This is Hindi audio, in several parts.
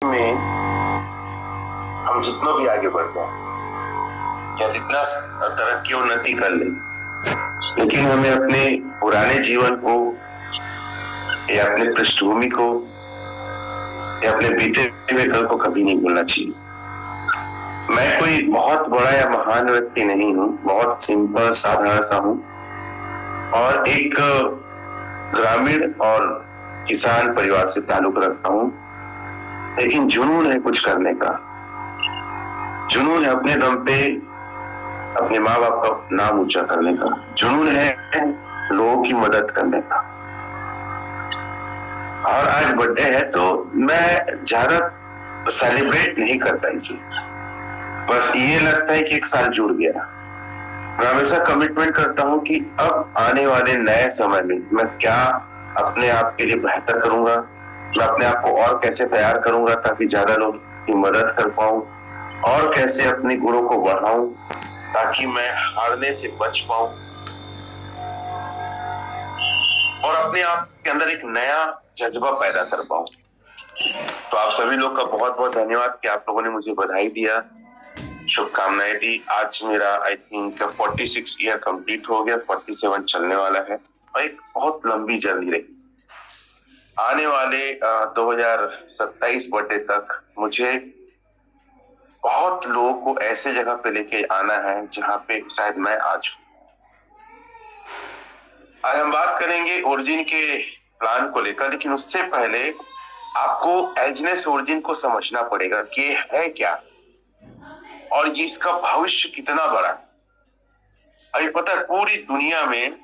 में हम जितना भी आगे बढ़ जाए या जितना तरक्की उन्नति कर ले, लेकिन हमें अपने पुराने जीवन को या अपने पृष्ठभूमि को या अपने बीते हुए कल को कभी नहीं भूलना चाहिए। मैं कोई बहुत बड़ा या महान व्यक्ति नहीं हूँ, बहुत सिंपल साधारण सा हूँ और एक ग्रामीण और किसान परिवार से ताल्लुक रखता हूँ, लेकिन जुनून है कुछ करने का। जुनून है अपने दम पे अपने माँ बाप का नाम ऊंचा करने का। जुनून है लोगों की मदद करने का। और आज बर्थडे है तो मैं ज्यादा सेलिब्रेट नहीं करता इसे, बस ये लगता है कि एक साल जुड़ गया। मैं हमेशा कमिटमेंट करता हूँ कि अब आने वाले नए समय में मैं क्या अपने आप के लिए बेहतर करूंगा, मैं अपने आप को और कैसे तैयार करूंगा ताकि ज्यादा लोग की मदद कर पाऊं, और कैसे अपने गुणों को बढ़ाऊं ताकि मैं हारने से बच पाऊं और अपने आप के अंदर एक नया जज्बा पैदा कर पाऊं। तो आप सभी लोग का बहुत बहुत धन्यवाद कि आप लोगों ने मुझे बधाई दिया, शुभकामनाएं दी। आज मेरा आई थिंक 46 ईयर कंप्लीट हो गया, 47 चलने वाला है और एक बहुत लंबी जर्नी रही। आने वाले 2027 बर्थडे तक मुझे बहुत लोगों को ऐसे जगह पे लेके आना है जहां पे शायद मैं आज हूं। आज हम बात करेंगे ओरिजिन के प्लान को लेकर, लेकिन उससे पहले आपको एजनेस ओरिजिन को समझना पड़ेगा कि है क्या और ये इसका भविष्य कितना बड़ा है। अभी पता है पूरी दुनिया में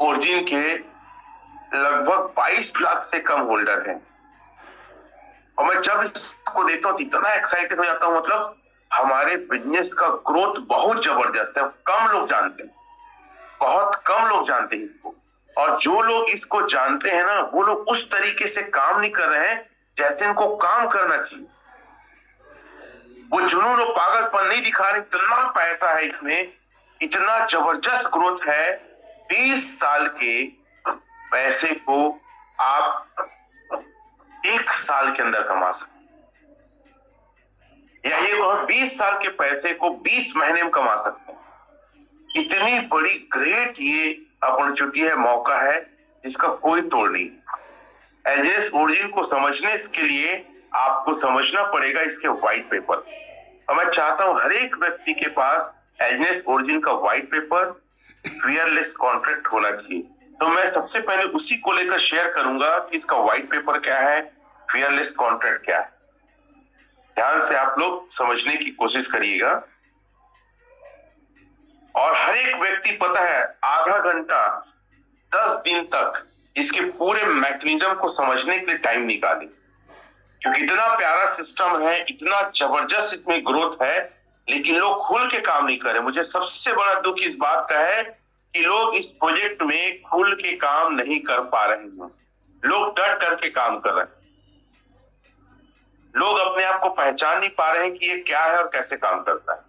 ओरिजिन के लगभग 22 लाख से कम होल्डर हैं और मैं जब इसको देखता हूँ इतना एक्साइटेड हो जाता हूँ। मतलब हमारे बिजनेस का ग्रोथ बहुत जबरदस्त है, कम लोग जानते हैं, बहुत कम लोग जानते हैं इसको। और जो लोग इसको जानते हैं ना, वो लोग उस तरीके से काम नहीं कर रहे हैं जैसे इनको काम करना चाहिए। वो जुनून और पागलपन नहीं दिखा रहे। इतना पैसा है इसमें, इतना जबरदस्त ग्रोथ है। 20 साल के पैसे को आप 1 साल के अंदर कमा सकते, या ये 20 साल के पैसे को 20 महीने में कमा सकते हैं। इतनी बड़ी ग्रेट ये अपॉर्चुनिटी है, मौका है जिसका कोई तोड़ नहीं। एजनेस ओरिजिन को समझने के लिए आपको समझना पड़ेगा इसके व्हाइट पेपर। और मैं चाहता हूं हर एक व्यक्ति के पास एजनेस ओरिजिन का व्हाइट पेपर, फियरलेस कॉन्ट्रैक्ट होना चाहिए। तो मैं सबसे पहले उसी को लेकर शेयर करूंगा कि इसका व्हाइट पेपर क्या है, फियरलेस कॉन्ट्रैक्ट क्या है। ध्यान से आप लोग समझने की कोशिश करिएगा। और हर एक व्यक्ति पता है आधा घंटा 10 दिन तक इसके पूरे मैकेनिज्म को समझने के लिए टाइम निकाले, क्योंकि इतना प्यारा सिस्टम है, इतना जबरदस्त इसमें ग्रोथ है, लेकिन लोग खुल के काम नहीं कर रहे। मुझे सबसे बड़ा दुख इस बात का है कि लोग इस प्रोजेक्ट में खुल के काम नहीं कर पा रहे हैं। लोग डर डर के काम कर रहे हैं। लोग अपने आप को पहचान नहीं पा रहे हैं कि ये क्या है और कैसे काम करता है।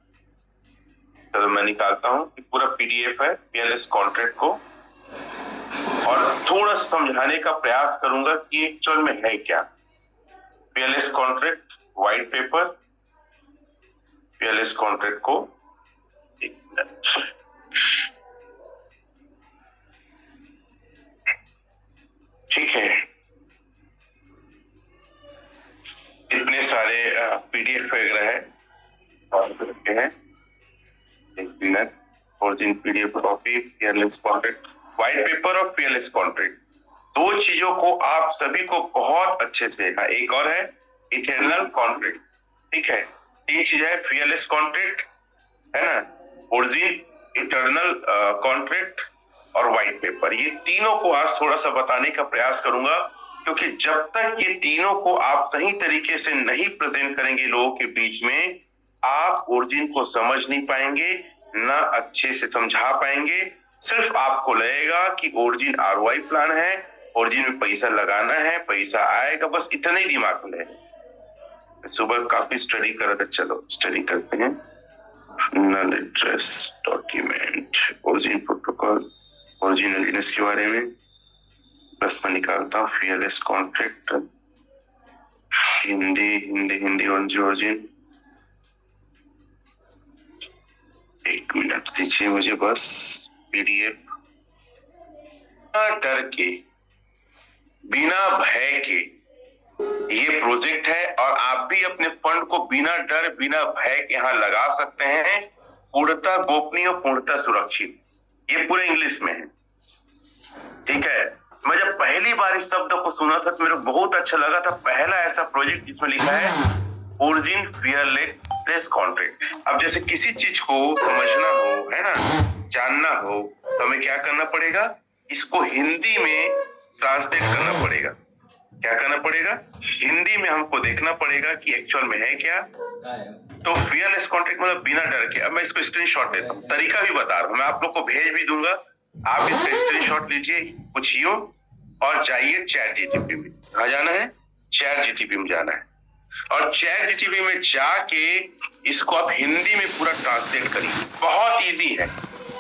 तो मैं निकालता हूं कि पूरा पीडीएफ है फियरलेस कॉन्ट्रैक्ट को, और थोड़ा सा समझाने का प्रयास करूंगा कि एक्चुअल में है क्या। Fearless contract white paper, fearless contract को एक मिनट। ठीक है, इतने सारे पीडीएफ वगैरह है। एक minute, origin PDF copy, fearless contract, white paper और फियरलेस कॉन्ट्रैक्ट। दो चीजों को आप सभी को बहुत अच्छे से, एक और है इटर्नल कॉन्ट्रैक्ट। ठीक है, 3 चीज है, फियरलेस कॉन्ट्रैक्ट है ना, ओरिजिन, इटर्नल कॉन्ट्रैक्ट और व्हाइट पेपर। ये तीनों को आज थोड़ा सा बताने का प्रयास करूंगा, क्योंकि जब तक ये तीनों को आप सही तरीके से नहीं प्रेजेंट करेंगे लोगों के बीच में, आप ओरिजिन को समझ नहीं पाएंगे, ना अच्छे से समझा पाएंगे। सिर्फ आपको लगेगा कि ओरिजिन आरओआई प्लान है, ओरिजिन में पैसा लगाना है, पैसा आएगा, बस इतना ही दिमाग में है। सुबह काफी स्टडी कर रहा था, चलो स्टडी करते हैं। Null address document, origin protocol, original के बारे में। बस मैं निकालता हूँ fearless contract, Hindi Hindi Hindi origin. एक मिनट दीजिए मुझे बस। पीडीएफ। डर के, बिना भय के, ये प्रोजेक्ट है और आप भी अपने फंड को बिना डर बिना भय के यहाँ लगा सकते हैं। पूर्णतः गोपनीय, पूर्णतः सुरक्षित। ये पूरे इंग्लिश में है, ठीक है। मैं जब पहली बार इस शब्द को सुना था तो मेरे बहुत अच्छा लगा था। पहला ऐसा प्रोजेक्ट जिसमें लिखा है ओरिजिन फियरलेस कॉन्ट्रैक्ट। अब जैसे किसी चीज को समझना हो, है ना, जानना हो, तो हमें क्या करना पड़ेगा? इसको हिंदी में ट्रांसलेट करना पड़ेगा। क्या करना पड़ेगा? हिंदी में हमको देखना पड़ेगा कि एक्चुअल में है क्या। तो फियरलेस कॉन्ट्रैक्ट मतलब बिना डर के। अब मैं इसको स्क्रीनशॉट लेता हूँ, तरीका भी बता रहा हूँ, मैं आप लोग को भेज भी दूंगा। आप इसका स्क्रीनशॉट लीजिए, पूछियो और जाइए चैट जीटीपी में। कहाँ जाना है? चैट जीटीपी में जाना है। और चैट जीटीपी में जाके इसको आप हिंदी में पूरा ट्रांसलेट करिए। बहुत इजी है।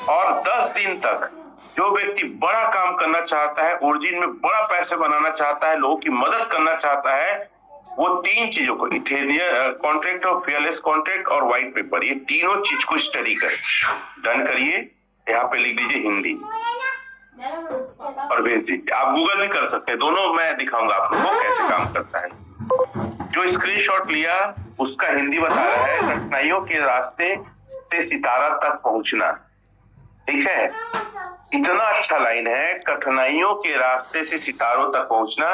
और 10 दिन तक जो व्यक्ति बड़ा काम करना चाहता है, ओरिजिन में बड़ा पैसे बनाना चाहता है, लोगों की मदद करना चाहता है, वो 3 चीजों को, इथेरियम कॉन्ट्रैक्ट और फियरलेस कॉन्ट्रैक्ट और व्हाइट पेपर, ये तीनों चीज को स्टडी करें। डन करिए, यहाँ पे लिख दीजिए हिंदी और भेज दीजिए। आप गूगल भी कर सकते हैं, दोनों मैं दिखाऊंगा आप लोगों को कैसे काम करता है। जो स्क्रीनशॉट लिया उसका हिंदी बता रहा है, कठिनाइयों के रास्ते से सितारा तक पहुंचना। ठीक है, इतना अच्छा लाइन है, कठिनाइयों के रास्ते से सितारों तक पहुंचना।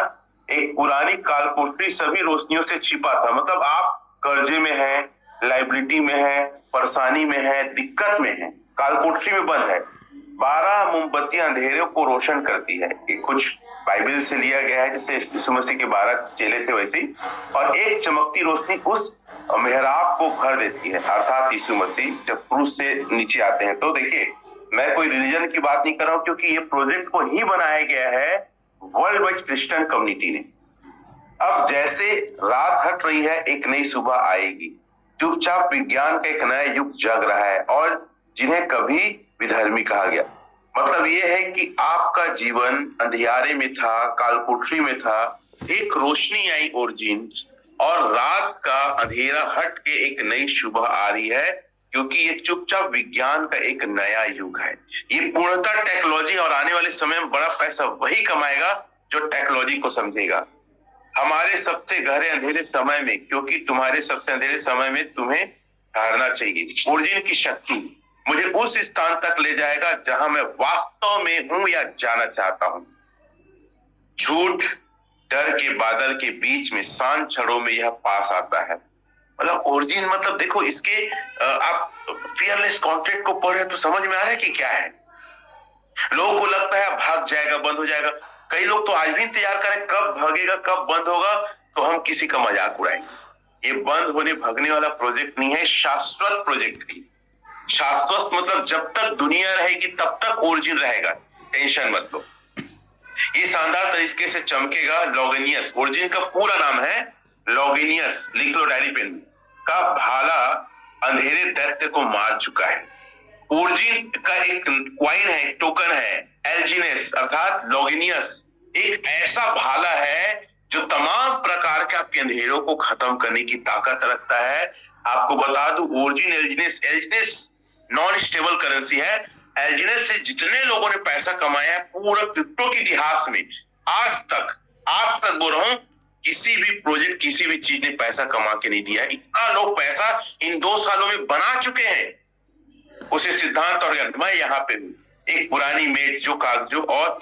एक पुरानी कालपुर्त्री सभी रोशनियों से छिपा था। मतलब आप कर्जे में हैं, लाइबिलिटी में हैं, परेशानी में हैं, दिक्कत में हैं, कालपुर्त्री में बंद है। 12 मोमबत्तियां अंधेरे को रोशन करती है। ये कुछ बाइबल से लिया गया है, जैसे यीशु मसीह के 12 चेले थे वैसे ही। और एक चमकती रोशनी उस मेहराब को भर देती है, अर्थात यीशु मसीह जब क्रूस से नीचे आते हैं। तो देखिए, मैं कोई रिलीजन की बात नहीं कर रहा हूं, क्योंकि ये प्रोजेक्ट को ही बनाया गया है वर्ल्ड वाइड क्रिश्चियन कम्युनिटी ने। अब जैसे रात हट रही है, एक नई सुबह आएगी। चुपचाप विज्ञान का एक नया युग जग रहा है, और जिन्हें कभी विधर्मी कहा गया। मतलब ये है कि आपका जीवन अंधियारे में था, कालपुर्त्री में था, एक रोशनी आई ओरिजिन, और रात का अंधेरा हट के एक नई सुबह आ रही है, क्योंकि ये चुपचाप विज्ञान का एक नया युग है। ये पूर्णतः टेक्नोलॉजी, और आने वाले समय में बड़ा पैसा वही कमाएगा जो टेक्नोलॉजी को समझेगा। हमारे सबसे गहरे अंधेरे समय में, क्योंकि तुम्हारे सबसे अंधेरे समय में तुम्हें ठहरना चाहिए। ओरिजिन की शक्ति मुझे उस स्थान तक ले जाएगा जहां मैं वास्तव में हूं या जाना चाहता हूं। झूठ डर के बादल के बीच में शांत क्षणों में यह पास आता है। मतलब ओरिजिन, मतलब देखो इसके आप फियरलेस कॉन्ट्रैक्ट को पढ़ रहे तो समझ में आ रहा है कि क्या है। लोगों को लगता है भाग जाएगा, बंद हो जाएगा। कई लोग तो आज भी इंतजार करें कब भागेगा, कब बंद होगा, तो हम किसी का मजाक उड़ाएंगे। ये बंद होने भागने वाला प्रोजेक्ट नहीं है, शाश्वत प्रोजेक्ट है। शाश्वत मतलब जब तक दुनिया रहेगी तब तक ओरिजिन रहेगा, टेंशन मत लो। ये शानदार तरीके से चमकेगा। लॉगिनियस, ओरिजिन का पूरा नाम है लॉगिनियस, लिख लो डायरी पेन में। का भाला अंधेरे दैत्य को मार चुका है। ओरिजिन का एक क्वाइन है, एक टोकन है, एल्जिनेस अर्थात लॉगिनियस। एक ऐसा भाला है जो तमाम प्रकार के आपके अंधेरों को खत्म करने की ताकत रखता है। आपको बता दूं, ओरिजिन एल्जिनेस नॉन स्टेबल करेंसी है। एल्जिनेस से जितने लोगों ने पैसा कमाया है पूरा क्रिप्टो के इतिहास में, आज तक बोल रहा हूं, किसी भी प्रोजेक्ट, किसी भी चीज ने पैसा कमा के नहीं दिया है। इतना लोग पैसा इन 2 सालों में बना चुके हैं। उसे सिद्धांत और मैं यहाँ पे हूँ, एक पुरानी मेज जो कागजों और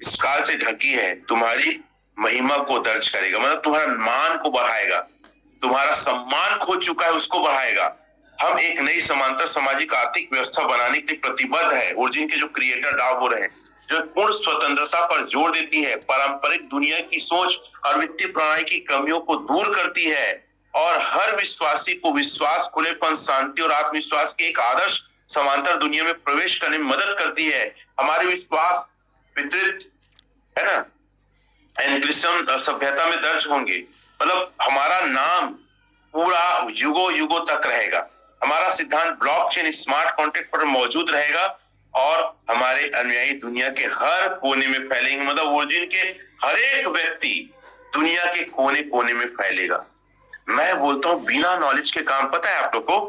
स्काल से ढकी है, तुम्हारी महिमा को दर्ज करेगा। मतलब तुम्हारा मान को बढ़ाएगा, तुम्हारा सम्मान खो चुका है उसको बढ़ाएगा। हम एक नई समांतर सामाजिक आर्थिक व्यवस्था बनाने के लिए प्रतिबद्ध है। ओरिजिन के जो क्रिएटर डाव हो रहे हैं, जो पूर्ण स्वतंत्रता पर जोर देती है, पारंपरिक दुनिया की सोच और वित्तीय प्रणाली की कमियों को दूर करती है, और हर विश्वासी को विश्वास, खुलेपन, शांति और आत्मविश्वास की एक आदर्श समांतर दुनिया में प्रवेश करने में मदद करती है। हमारे विश्वास वितरित, है ना, एनक्रिप्शन सभ्यता में दर्ज होंगे। मतलब हमारा नाम पूरा युगों युगों तक रहेगा। हमारा सिद्धांत ब्लॉकचेन स्मार्ट कॉन्ट्रैक्ट पर मौजूद रहेगा, और हमारे अनुयायी दुनिया के हर कोने में फैलेंगे। मतलब ओरिजिन के हर एक व्यक्ति दुनिया के कोने कोने में फैलेगा। मैं बोलता हूं बिना नॉलेज के काम, पता है आप लोग को,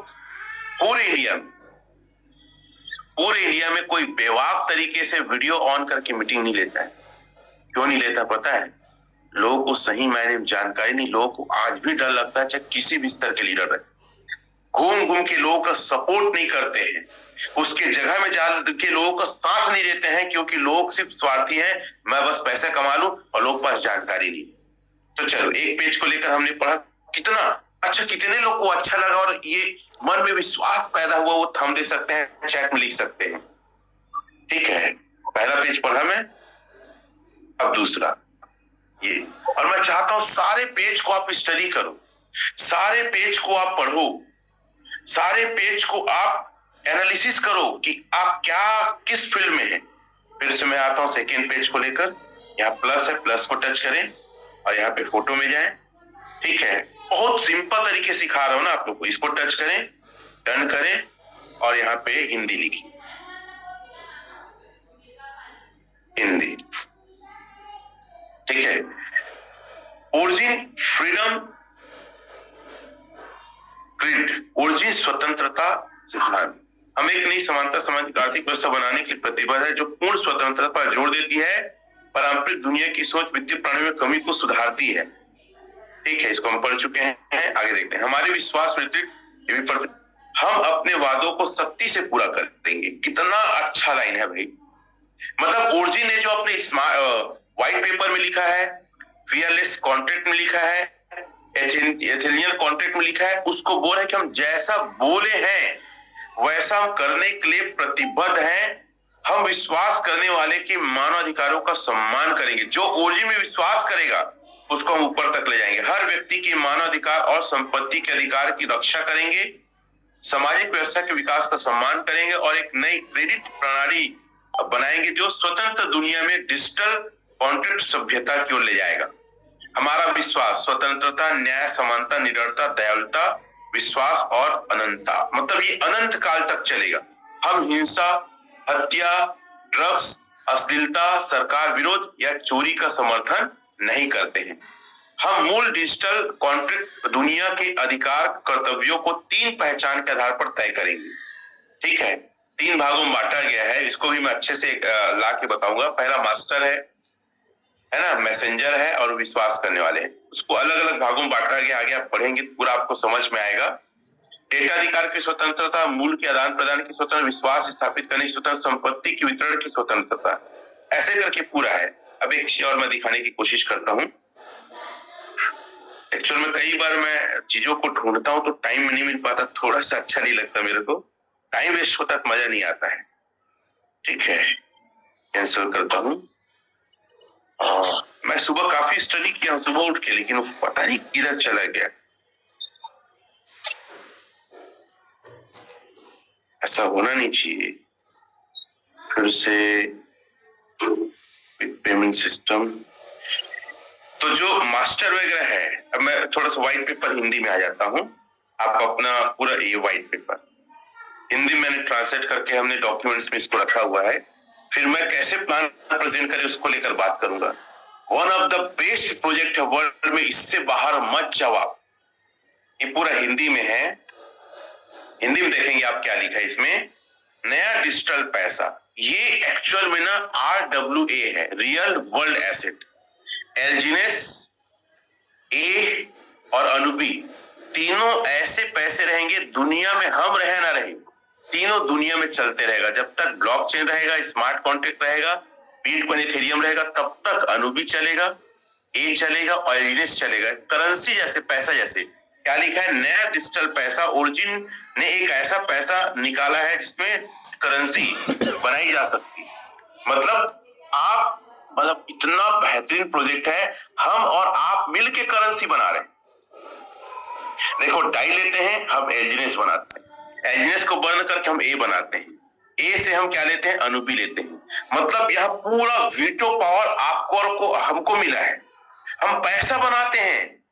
पूरे इंडिया में कोई बेवाक तरीके से वीडियो ऑन करके मीटिंग नहीं लेता है। क्यों नहीं लेता पता है? लोगों को सही मायने में जानकारी नहीं। लोगों को आज भी डर लगता है, चाहे किसी भी स्तर के लीडर है, घूम घूम के लोगों का सपोर्ट नहीं करते हैं, उसके जगह में जा के लोगों का साथ नहीं देते हैं, क्योंकि लोग सिर्फ स्वार्थी हैं, मैं बस पैसा कमा लूं, और लोग पास जानकारी नहीं। तो चलो, एक पेज को लेकर हमने पढ़ा, कितना अच्छा, कितने लोग को अच्छा लगा और ये मन में विश्वास पैदा हुआ, वो थंब दे सकते हैं, चैट में लिख सकते हैं। ठीक है, पहला पेज पढ़ा मैं, अब दूसरा ये। और मैं चाहता हूं सारे पेज को आप स्टडी करो, सारे पेज को आप पढ़ो, सारे पेज को आप एनालिसिस करो कि आप क्या किस फील्ड में है। फिर से मैं आता हूं सेकेंड पेज को लेकर, यहाँ प्लस है, प्लस को टच करें और यहाँ पे फोटो में जाएं। ठीक है, बहुत सिंपल तरीके सिखा रहा हूं ना आप लोग को। इसको टच करें, डन करें और यहाँ पे हिंदी लिखिए, हिंदी। ठीक है, ओरिजिन फ्रीडम ग्रिड, ओरिजिन स्वतंत्रता सिद्धांत। हम एक नई समानता सामाजिक आर्थिक व्यवस्था बनाने के लिए प्रतिबद्ध है, जो पूर्ण स्वतंत्रता पर जोर देती है, पारंपरिक दुनिया की सोच वित्तीय प्रणाली में कमी को सुधारती है। ठीक है, इसको हम पढ़ चुके हैं, आगे देखते हैं। हमारे विश्वास व्यतिरिक्त हम अपने वादों को सख्ती से पूरा करेंगे। कितना अच्छा लाइन है भाई। मतलब ओरिजिन ने जो अपने व्हाइट पेपर में लिखा है, फियरलेस कॉन्ट्रैक्ट में लिखा है, एथिलियल कॉन्ट्रैक्ट में लिखा है, उसको बोल है कि हम जैसा बोले हैं वैसा हम करने के लिए प्रतिबद्ध हैं। हम विश्वास करने वाले के मानवाधिकारों का सम्मान करेंगे। जो ओरिजिन में विश्वास करेगा उसको हम ऊपर तक ले जाएंगे। हर व्यक्ति के मानवाधिकार और संपत्ति के अधिकार की रक्षा करेंगे, सामाजिक व्यवस्था के विकास का सम्मान करेंगे और एक नई क्रेडिट प्रणाली बनाएंगे जो स्वतंत्र दुनिया में डिजिटल कॉन्ट्रैक्ट सभ्यता की ओर ले जाएगा। हमारा विश्वास स्वतंत्रता, न्याय, समानता, निडरता, दयालुता, विश्वास और अनंतता, मतलब ये अनंत काल तक चलेगा। हम हिंसा, हत्या, ड्रग्स, अश्लीलता, सरकार विरोध या चोरी का समर्थन नहीं करते हैं। हम मूल डिजिटल कॉन्ट्रैक्ट दुनिया के अधिकार कर्तव्यों को 3 पहचान के आधार पर तय करेंगे। ठीक है, 3 भागों में बांटा गया है, इसको भी मैं अच्छे से ला के बताऊंगा। पहला मास्टर है ना, मैसेंजर है और विश्वास करने वाले हैं। उसको अलग अलग भागों में बांटा गया, आगे आप पढ़ेंगे पूरा आपको समझ में आएगा। डेटा अधिकार की स्वतंत्रता, मूल के आदान प्रदान की स्वतंत्रता, विश्वास स्थापित करने की स्वतंत्रता, संपत्ति की वितरण की स्वतंत्रता, ऐसे करके पूरा है। अब एक चीज और मैं दिखाने की कोशिश करता हूँ। एक्चुअल में कई बार मैं चीजों को ढूंढता हूँ तो टाइम नहीं मिल पाता, थोड़ा सा अच्छा नहीं लगता मेरे को, टाइम वेस्ट होता है, मजा नहीं आता है। ठीक है, कैंसिल करता हूँ। मैं सुबह काफी स्टडी किया सुबह उठ के, लेकिन वो पता नहीं किधर चला गया। ऐसा होना नहीं चाहिए। फिर से पेमेंट सिस्टम, तो जो मास्टर वगैरह है, अब मैं थोड़ा सा व्हाइट पेपर हिंदी में आ जाता हूँ। आप अपना पूरा ये व्हाइट पेपर हिंदी मैंने ट्रांसलेट करके हमने डॉक्यूमेंट्स में इसको रखा हुआ है। फिर मैं कैसे प्लान प्रेजेंट करें उसको लेकर बात करूंगा। One of the best project है वर्ल्ड में, इससे बाहर मत जाओ आप। ये पूरा हिंदी में है, हिंदी में देखेंगे आप क्या लिखा है इसमें। नया डिजिटल पैसा, ये एक्चुअल में ना RWA है, रियल वर्ल्ड एसेट। एल्जिनेस, ए और अनुबी तीनों ऐसे पैसे रहेंगे दुनिया में, हम रहे ना रहे, तीनों दुनिया में चलते रहेगा। जब तक ब्लॉकचेन रहेगा, स्मार्ट कॉन्ट्रैक्ट रहेगा, बिटकॉइन, इथेरियम रहेगा, तब तक अनुबी चलेगा, ए चलेगा और एल्जिनेस चलेगा। करेंसी जैसे, पैसा जैसे। क्या लिखा है? नया डिजिटल पैसा। ओरिजिन ने एक ऐसा पैसा निकाला है जिसमें करेंसी बनाई जा सकती। मतलब इतना बेहतरीन प्रोजेक्ट है, हम और आप मिलके करेंसी बना रहे हैं। देखो, डाई लेते हैं, हम एल्जिनेस बनाते हैं, एल्जिनेस को बर्न करके हम ए बनाते हैं, ए से हम क्या लेते हैं? अनुबी लेते हैं। मतलब यह पूरा वीटो पावर आपको और हमको मिला है। हम पैसा बनाते हैं,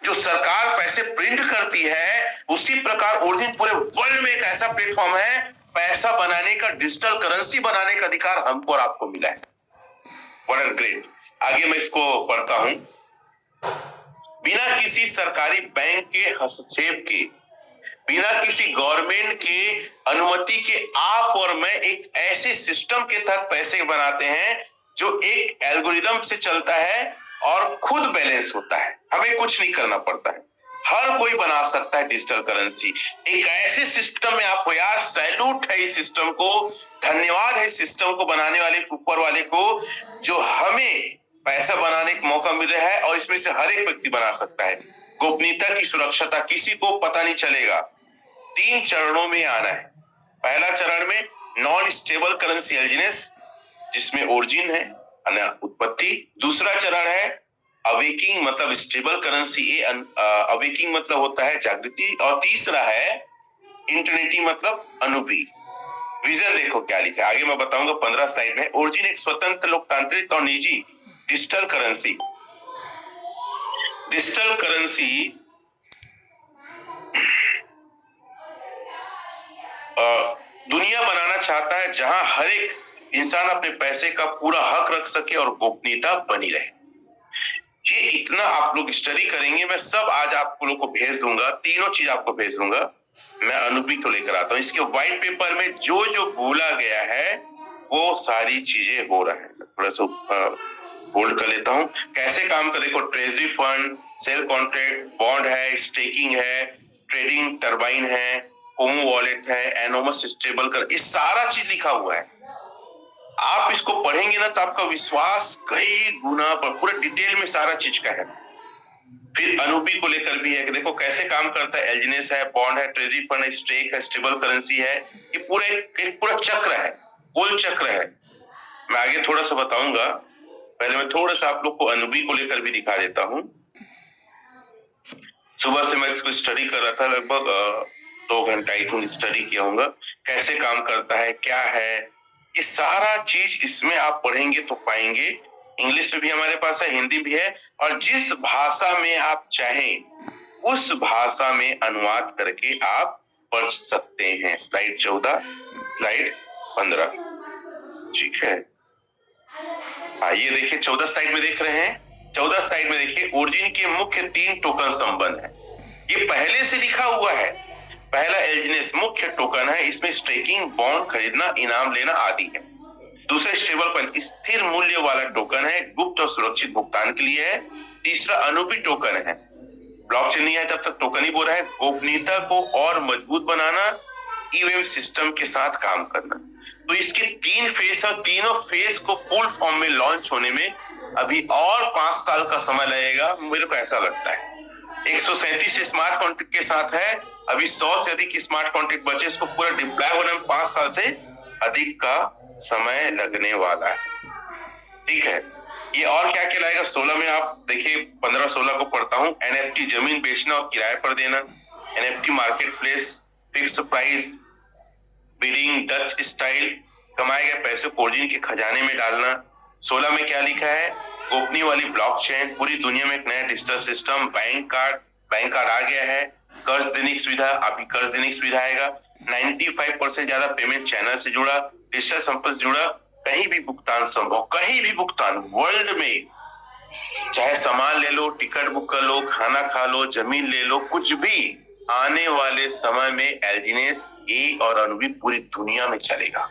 जो सरकार पैसे प्रिंट करती है, उसी प्रकार ओरिजिन पूरे वर्ल्ड में एक ऐसा प्लेटफॉर्म है, पैसा बनाने का, डिजिटल करेंसी बनाने का अधिकार हमको और आपको मिला है। What a great. आगे मैं इसको पढ़ता हूं। बिना किसी सरकारी बैंक के हस्तक्षेप के, बिना किसी गवर्नमेंट के अनुमति के आप और मैं एक ऐसे सिस्टम के तहत पैसे बनाते हैं जो एक एल्गोरिदम से चलता है और खुद बैलेंस होता है, हमें कुछ नहीं करना पड़ता है। हर कोई बना सकता है डिजिटल करेंसी। एक ऐसे सिस्टम में आपको यार सैल्यूट है इस सिस्टम को, धन्यवाद है इस सिस्टम को बनाने वाले ऊपर वाले को, जो हमें पैसा बनाने का मौका मिल रहा है और इसमें से हर एक व्यक्ति बना सकता है। गोपनीयता की सुरक्षता, किसी को पता नहीं चलेगा। 3 चरणों में आना है। पहला चरण में नॉन स्टेबल करेंसी एल्जीनेस, जिसमें ओरिजिन है उत्पत्ति। दूसरा चरण है अवेकिंग मतलब स्टेबल करेंसी, अवेकिंग मतलब होता है जागृति। और तीसरा है इंटरनेटी मतलब अनुबी। विजन देखो क्या लिखा है, आगे मैं बताऊंगा 15 स्लाइड में। ओरिजिन एक स्वतंत्र, लोकतांत्रिक और निजी डिजिटल करेंसी। डिजिटल करेंसी दुनिया बनाना चाहता है जहां हर एक इंसान अपने पैसे का पूरा हक रख सके और गोपनीयता बनी रहे। ये इतना आप लोग स्टडी करेंगे, मैं सब आज आप लोग को भेज दूंगा, तीनों चीज आपको भेज दूंगा। मैं अनुबी को लेकर आता हूँ। इसके व्हाइट पेपर में जो जो बोला गया है वो सारी चीजें हो रहा है। थोड़ा सा होल्ड कर लेता हूँ। कैसे काम कर, देखो treasury fund, sale contract, bond है, स्टेकिंग है, ट्रेडिंग टर्बाइन है, होमो वॉलेट है, एनोमस स्टेबल कर, ये सारा चीज लिखा हुआ है। आप इसको पढ़ेंगे ना तो आपका विश्वास कई गुना पर, पूरे डिटेल में सारा चीज का है। फिर अनुबी को लेकर भी है कि देखो कैसे काम करता है। एल्जीनेस है, बॉन्ड है, ट्रेजरी फंड है, स्टेक है, स्टेबल करेंसी है। ये पूरा एक पूरा चक्र है, गोल चक्र है। मैं आगे थोड़ा सा बताऊंगा, पहले मैं थोड़ा सा आप लोग को अनुबी को लेकर भी दिखा देता हूँ। सुबह से मैं इसको स्टडी कर रहा था, लगभग 2 घंटा ही स्टडी किया होगा। कैसे काम करता है, क्या है, ये सारा चीज इसमें आप पढ़ेंगे तो पाएंगे। इंग्लिश में भी हमारे पास है, हिंदी भी है, और जिस भाषा में आप चाहें उस भाषा में अनुवाद करके आप पढ़ सकते हैं। स्लाइड 14, स्लाइड 15, ठीक है। ये देखिए 14 स्लाइड में देख रहे हैं। 14 स्लाइड में देखिए ओरिजिन के मुख्य 3 टोकन संबंध है। ये पहले से लिखा हुआ है। पहला एल्जीनेस मुख्य टोकन है, इसमें स्टेकिंग, बॉन्ड खरीदना, इनाम लेना आदि है। दूसरा स्टेबल कॉइन स्थिर मूल्य वाला टोकन है, गुप्त और सुरक्षित भुगतान के लिए है। तीसरा अनुबी टोकन है, ब्लॉकचेन नहीं है तब तक टोकन ही बोल रहा है, गोपनीयता को और मजबूत बनाना, ईवीएम सिस्टम के साथ काम करना। तो इसके 3 फेस है, तीनों फेस को फुल फॉर्म में लॉन्च होने में अभी और 5 साल का समय लगेगा, मेरे को ऐसा लगता है। 137 स्मार्ट कॉन्ट्रैक्ट के साथ है, अभी 100 से अधिक स्मार्ट कॉन्ट्रैक्ट बचे, इसको पूरा डिप्लॉय होने में 5 साल से अधिक का समय लगने वाला है, ठीक है। ये और क्या क्या लाएगा 16 में, आप देखिए 15-16 को पढ़ता हूँ। एनएफटी जमीन बेचना और किराए पर देना, NFT market place, fix price bidding, Dutch style, कमाए गए पैसे को ओरिजिन के खजाने में डालना। 16 में क्या लिखा है, गोपनीय वाली ब्लॉकचेन, पूरी दुनिया में एक नया डिजिटल सिस्टम, बैंक कार्ड आ गया है, कर्ज देने की सुविधा, आपकी कर्ज देने की सुविधा आएगा। 95% ज्यादा पेमेंट चैनल से जुड़ा, डिजिटल संपर्क से जुड़ा, कहीं भी भुगतान संभव, कहीं भी भुगतान वर्ल्ड में, चाहे सामान ले लो, टिकट बुक कर लो, खाना खा लो, जमीन ले लो, कुछ भी। आने वाले समय में एल्जीनेस ए और अनुबी पूरी दुनिया में चलेगा,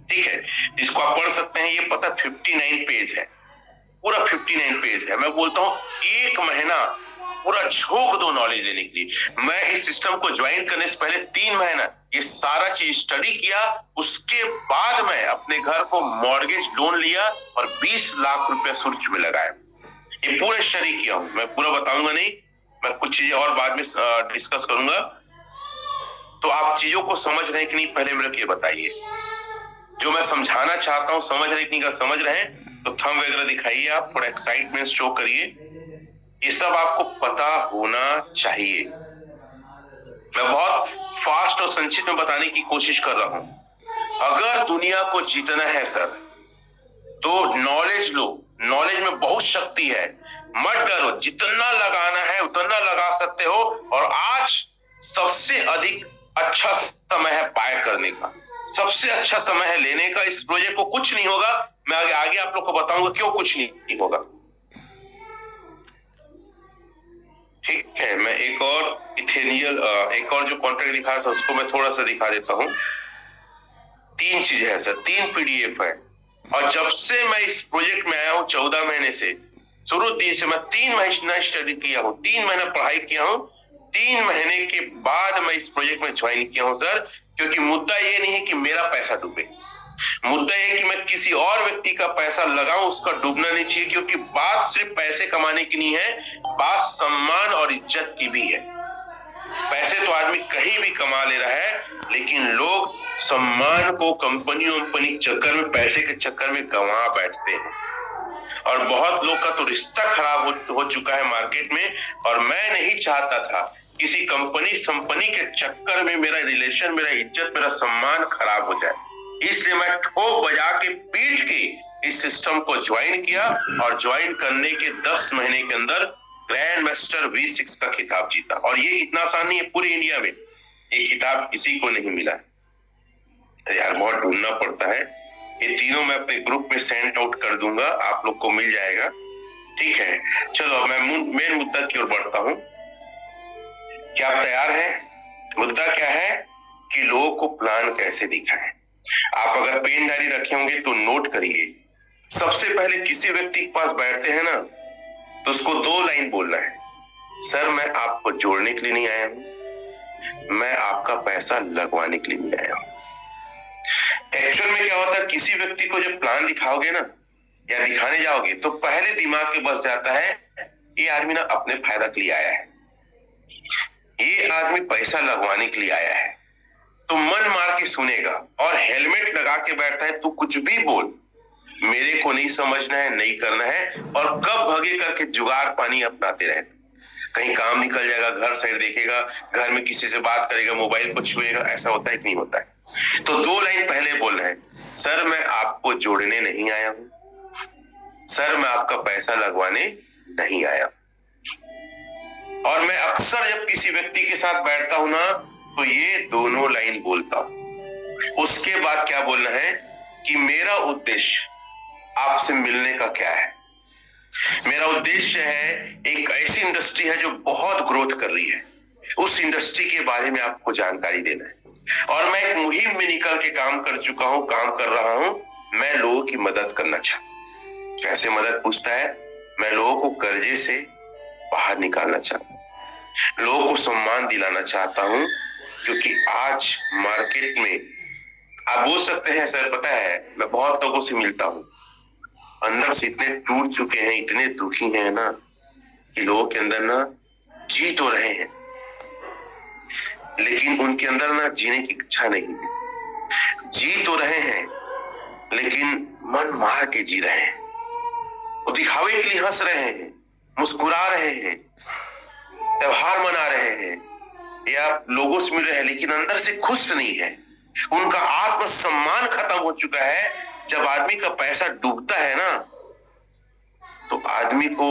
ठीक है। इसको आप पढ़ सकते हैं, ये पता 59 पेज है, पूरा 59 पेज है। मैं बोलता हूँ 1 महीना पूरा झोंक दो नॉलेज लेने के लिए। मैं इस सिस्टम को ज्वाइन करने से पहले 3 महीना ये सारा चीज स्टडी किया, उसके बाद मैं अपने घर को मॉर्गेज लोन लिया और 20 लाख रुपया सूरज में लगाया। ये पूरा स्टडी किया हूं, मैं पूरा बताऊंगा नहीं, मैं कुछ चीजें और बाद में डिस्कस करूंगा। तो आप चीजों को समझ रहे हैं कि नहीं, पहले मेरे को ये बताइए। जो मैं समझाना चाहता हूँ समझ रहे कि नहीं, समझ रहे हैं तो थंब वगैरह दिखाइए, आप थोड़ा एक्साइटमेंट शो करिए। ये सब आपको पता होना चाहिए। मैं बहुत फास्ट और संक्षिप्त में बताने की कोशिश कर रहा हूं। अगर दुनिया को जीतना है सर, तो नॉलेज लो, नॉलेज में बहुत शक्ति है। मत डरो, जितना लगाना है उतना लगा सकते हो। और आज सबसे अधिक अच्छा समय है बाय करने का, सबसे अच्छा समय है लेने का। इस प्रोजेक्ट को कुछ नहीं होगा, मैं आगे आप लोग को बताऊंगा क्यों कुछ नहीं होगा। एक और इथेनियल एक और जो कॉन्ट्रैक्ट दिखा था उसको मैं थोड़ा सा दिखा देता हूँ। 3 चीजें हैं सर, 3 पीडीएफ है। और जब से मैं इस प्रोजेक्ट में आया हूँ 14 महीने से, शुरू दिन से मैं 3 महीना स्टडी किया हूँ, 3 महीना पढ़ाई किया हूँ। 3 महीने के बाद मैं इस प्रोजेक्ट में ज्वाइन किया हूँ सर, क्योंकि मुद्दा ये नहीं है कि मेरा पैसा डूबे, मुद्दा है कि मैं किसी और व्यक्ति का पैसा लगाऊं, उसका डूबना नहीं चाहिए। क्योंकि बात सिर्फ पैसे कमाने की नहीं है, बात सम्मान और इज्जत की भी है। पैसे तो आदमी कहीं भी कमा ले रहा है, लेकिन लोग सम्मान को कंपनी के चक्कर में, पैसे के चक्कर में गंवा बैठते हैं। और बहुत लोग का तो रिश्ता खराब हो चुका है मार्केट में। और मैं नहीं चाहता था किसी कंपनी के चक्कर में मेरा रिलेशन, मेरा इज्जत, मेरा सम्मान खराब हो जाए। इसलिए मैं ठोक बजा के पीट के इस सिस्टम को ज्वाइन किया, और ज्वाइन करने के 10 महीने के अंदर ग्रैंड मास्टर V6 का खिताब जीता। और ये इतना आसान नहीं है, पूरी इंडिया में ये खिताब किसी को नहीं मिला यार, बहुत ढूंढना पड़ता है। ये तीनों मैं अपने ग्रुप में सेंड आउट कर दूंगा, आप लोग को मिल जाएगा। ठीक है, चलो मैं मेन मुद्दा की ओर बढ़ता हूं। क्या आप तैयार हैं? मुद्दा क्या है कि लोगों को प्लान कैसे दिखाएं। आप अगर पेन डायरी रखे होंगे तो नोट करिए। सबसे पहले किसी व्यक्ति के पास बैठते हैं ना, तो उसको 2 लाइन बोलना है। सर मैं आपको जोड़ने के लिए नहीं आया हूं, मैं आपका पैसा लगवाने के लिए नहीं आया हूं। एक्चुअल में क्या होता है, किसी व्यक्ति को जब प्लान दिखाओगे ना या दिखाने जाओगे, तो पहले दिमाग के बस जाता है ये आदमी ना अपने फायदा के लिए आया है, ये आदमी पैसा लगवाने के लिए आया है। तो मन मार के सुनेगा और हेलमेट लगा के बैठता है, तू कुछ भी बोल, मेरे को नहीं समझना है, नहीं करना है। और कब भगे करके जुगाड़ पानी अपनाते रहते, कहीं काम निकल जाएगा, घर साइड देखेगा, घर में किसी से बात करेगा, मोबाइल को छुएगा। ऐसा होता है कि नहीं होता है? तो 2 लाइन पहले बोलना है, सर मैं आपको जोड़ने नहीं आया हूं, सर मैं आपका पैसा लगवाने नहीं आया। और मैं अक्सर जब किसी व्यक्ति के साथ बैठता हूं ना, तो ये दोनों लाइन बोलता हूं। उसके बाद क्या बोलना है कि मेरा उद्देश्य आपसे मिलने का क्या है। मेरा उद्देश्य है, एक ऐसी इंडस्ट्री है जो बहुत ग्रोथ कर रही है, उस इंडस्ट्री के बारे में आपको जानकारी देना है। और मैं एक मुहिम में निकल के काम कर चुका हूं, काम कर रहा हूं। मैं लोगों की मदद करना चाहता हूं। कैसे मदद पूछता है? मैं लोगों को कर्जे से बाहर निकालना चाहता हूं, लोगों को सम्मान दिलाना चाहता हूं। क्योंकि आज मार्केट में आप बोल सकते हैं सर, पता है मैं बहुत लोगों से मिलता हूं, अंदर से इतने टूट चुके हैं, इतने दुखी हैं ना, कि लोगों के अंदर ना जी तो रहे हैं, लेकिन उनके अंदर ना जीने की इच्छा नहीं है। जी तो रहे हैं, लेकिन मन मार के जी रहे हैं। वो दिखावे के लिए हंस रहे हैं, मुस्कुरा रहे हैं, त्योहार मना रहे हैं, या लोगों से मिल रहे हैं, लेकिन अंदर से खुश नहीं है। उनका आत्मसम्मान खत्म हो चुका है। जब आदमी का पैसा डूबता है ना, तो आदमी को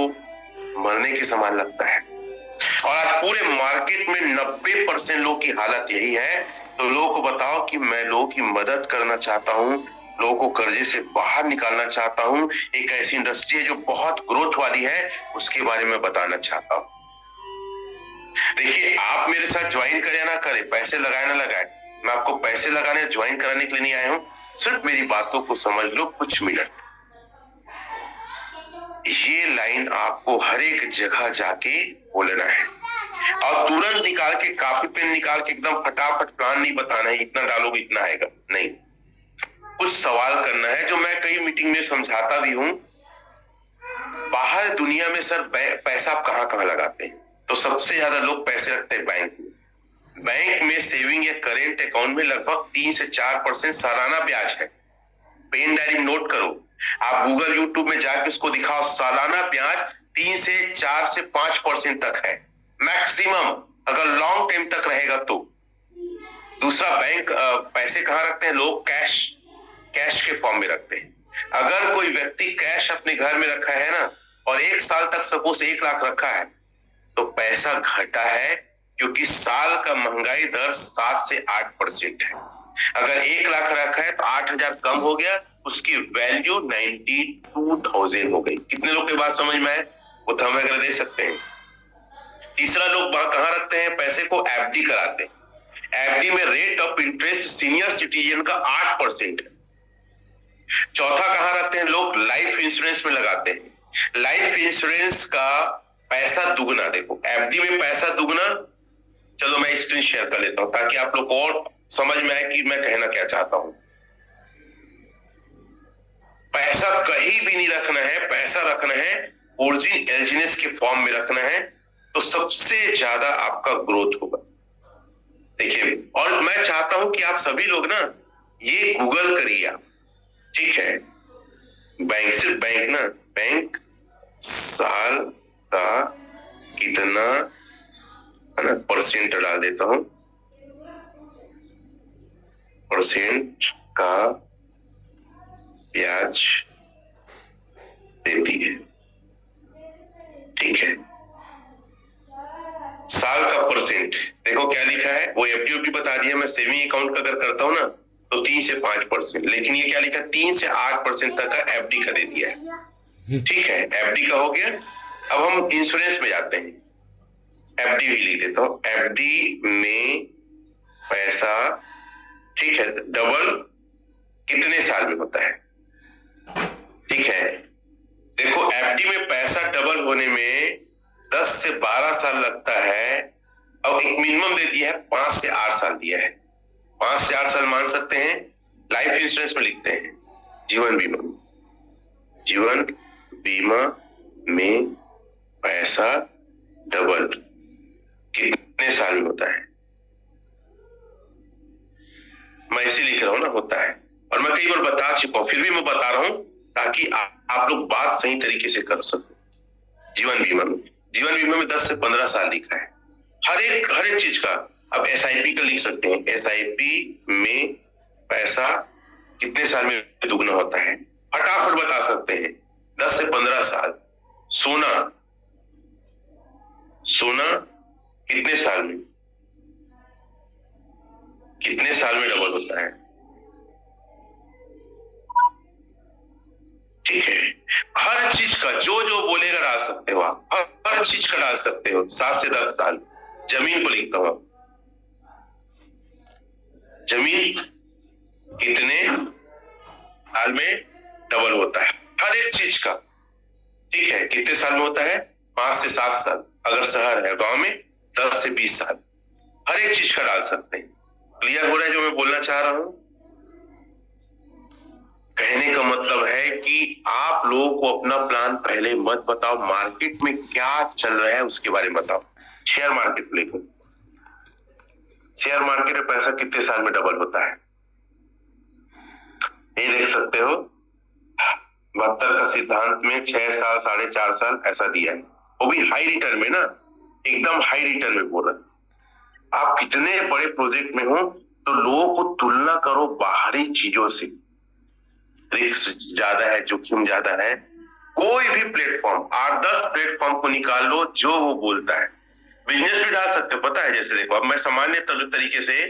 मरने के समान लगता है। और आज पूरे मार्केट में 90% लोगों की हालत यही है। तो लोगों को बताओ कि मैं लोगों की मदद करना चाहता हूं, लोगों को कर्जे से बाहर निकालना चाहता हूं। एक ऐसी इंडस्ट्री है जो बहुत ग्रोथ वाली है, उसके बारे में बताना चाहता हूं। देखिए, आप मेरे साथ ज्वाइन करें ना करें, पैसे लगाए ना लगाए, मैं आपको पैसे लगाने ज्वाइन कराने के लिए नहीं आया हूं। सिर्फ मेरी बातों को समझ लो कुछ मिनट। ये लाइन आपको हर एक जगह जाके बोलना है, और तुरंत निकाल के कापी पेन निकाल के एकदम फटाफट प्लान नहीं बताना है, इतना डालोगे इतना आएगा, नहीं। कुछ सवाल करना है, जो मैं कई मीटिंग में समझाता भी हूं। बाहर दुनिया में सर पैसा आप कहां कहां लगाते हैं? तो सबसे ज्यादा लोग पैसे रखते हैं बैंक में। बैंक में सेविंग या करेंट अकाउंट में लगभग 3 से 4% सालाना ब्याज है। पेन डायरी में नोट करो, आप गूगल यूट्यूब में जाके उसको दिखाओ, सालाना ब्याज 3 से 4 से 5% तक है मैक्सिमम, अगर लॉन्ग टाइम तक रहेगा तो। दूसरा, बैंक पैसे कहां रखते हैं लोग? कैश के फॉर्म में रखते हैं। अगर कोई व्यक्ति कैश अपने घर में रखा है ना, और 1 साल तक सपोज 1 लाख रखा है, तो पैसा घटा है, क्योंकि साल का महंगाई दर 7 से 8% है। अगर 1 लाख रखा है तो 8,000 कम हो गया, उसकी वैल्यू 92,000 हो गई। कितने लोग के बात समझ में आए? वो थंब वगैरह दे सकते हैं। तीसरा लोग कहां रखते हैं पैसे को, एफडी कराते हैं। एफडी में rate of interest senior citizen का 8% है। चौथा कहां रखते हैं लोग, लाइफ इंश्योरेंस में लगाते हैं। लाइफ इंश्योरेंस का पैसा दुगना, देखो एफडी में पैसा दुगना। चलो मैं स्क्रीन शेयर कर लेता हूं ताकि आप लोग और समझ में आए कि मैं कहना क्या चाहता हूं। पैसा कहीं भी नहीं रखना है, पैसा रखना है ओरिजिन एलजीनेस के फॉर्म में रखना है, तो सबसे ज्यादा आपका ग्रोथ होगा। देखिए, और मैं चाहता हूं कि आप सभी लोग ना ये गूगल करिए आप, ठीक है। बैंक, सिर्फ बैंक ना, बैंक साल का कितना है ना, परसेंट डाल देता हूं, परसेंट का ब्याज देती है, ठीक है। साल का परसेंट देखो क्या लिखा है, वो एफडी बता दिया। मैं सेविंग अकाउंट का अगर करता हूं ना तो 3 से 5%, लेकिन ये क्या लिखा, 3 से 8% तक का एफडी का दे दिया है, ठीक है। एफडी का हो गया। अब हम इंश्योरेंस में जाते हैं, एफडी भी लिख देता हूं। एफडी में पैसा, ठीक है, डबल कितने साल में होता है, ठीक है। देखो एफडी में पैसा डबल होने में 10 से 12 साल लगता है, और एक मिनिमम दे दिया है 5 से 8 साल दिया है। 5 से 8 साल मान सकते हैं। लाइफ इंश्योरेंस में लिखते हैं जीवन बीमा, जीवन बीमा में पैसा डबल कितने साल में होता है, मैं इसे लिख रहा हूं ना, होता है। और मैं कई बार बता चुका हूं, फिर भी मैं बता रहा हूं ताकि आप लोग बात सही तरीके से कर सको। जीवन बीमा में 10 से 15 साल लिखा है, हर एक चीज का। अब एसआईपी का लिख सकते हैं, एसआईपी में पैसा कितने साल में दुगना होता है, फटाफट बता सकते हैं, 10 से 15 साल। सोना कितने साल में डबल होता है, ठीक है। हर चीज का जो जो बोलेगा डाल सकते हो आप, हर चीज का डाल सकते हो। 7 से 10 साल। जमीन को लिखता हूं, जमीन कितने साल में डबल होता है, हर एक चीज का, ठीक है। कितने साल में होता है, 5 से 7 साल। अगर शहर है, गांव में 10 से 20 साल। हर एक चीज का डाल सकते हैं। क्लियर हो रहा है जो मैं बोलना चाह रहा हूं? कहने का मतलब है कि आप लोगों को अपना प्लान पहले मत बताओ, मार्केट में क्या चल रहा है उसके बारे में बताओ। शेयर मार्केट लेकर, शेयर मार्केट में पैसा कितने साल में डबल होता है, ये देख सकते हो। 72 का सिद्धांत में 6 साल, 4.5 साल ऐसा दिया है, वो भी हाई रिटर्न में ना, एकदम हाई रिटर्न में बोल रहा। आप कितने बड़े प्रोजेक्ट में हो तो लोगों को तुलना करो बाहरी चीजों से। रिस्क ज्यादा है, जोखिम ज्यादा है। कोई भी प्लेटफॉर्म, 8-10 प्लेटफॉर्म को निकाल लो जो वो बोलता है। बिजनेस भी डाल सकते हो, पता है। जैसे देखो, अब मैं सामान्य तरीके से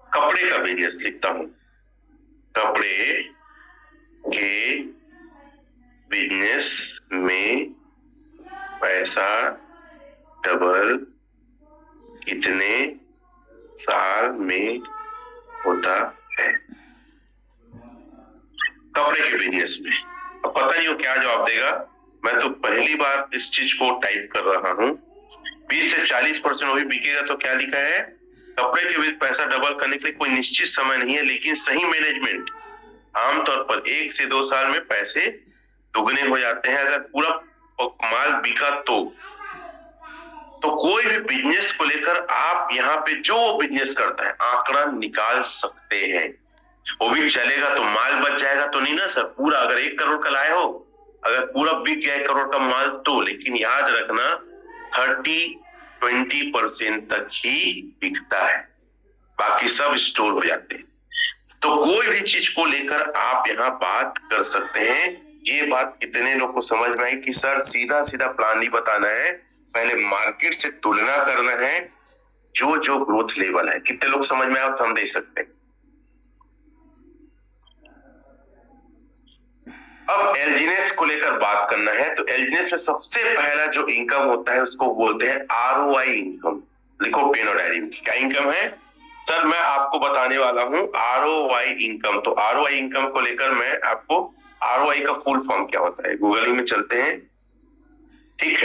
कपड़े का बिजनेस लिखता हूं, कपड़े के बिजनेस में पैसा डबल कितने साल में होता है, कपड़े के बिजनेस में। अब पता नहीं वो क्या जवाब देगा, मैं तो पहली बार इस चीज को टाइप कर रहा हूं। 20 से 40% वो भी बिकेगा। तो क्या लिखा है, कपड़े के बीच पैसा डबल करने के लिए कोई निश्चित समय नहीं है, लेकिन सही मैनेजमेंट आमतौर पर 1 से 2 साल में पैसे दुगने हो जाते हैं, अगर पूरा माल बिका तो कोई भी बिजनेस को लेकर आप यहाँ पे जो बिजनेस करता है आंकड़ा निकाल सकते हैं। वो भी चलेगा तो माल बच जाएगा तो नहीं ना सर, पूरा अगर 1 करोड़ का लाए हो, अगर पूरा बिक गया 1 करोड़ का माल तो, लेकिन याद रखना 30-20% तक ही बिकता है, बाकी सब स्टोर हो जाते हैं। तो कोई भी चीज को लेकर आप यहाँ बात कर सकते हैं। ये बात कितने लोग को समझ में आई कि सर सीधा सीधा प्लान नहीं बताना है, पहले मार्केट से तुलना करना है, जो जो ग्रोथ लेवल है। कितने लोग समझ में आया तो हम दे सकते हैं। अब एलजीनेस को लेकर बात करना है तो एलजीनेस में सबसे पहला जो इनकम होता है उसको बोलते हैं आरओआई इनकम। लिखो पेन और डायरी में, क्या इनकम है सर? मैं आपको बताने वाला हूं आरओआई इनकम। तो आरओआई इनकम को लेकर मैं आपको, आरओआई का फुल फॉर्म क्या होता है, गूगल में चलते हैं, ठीक है।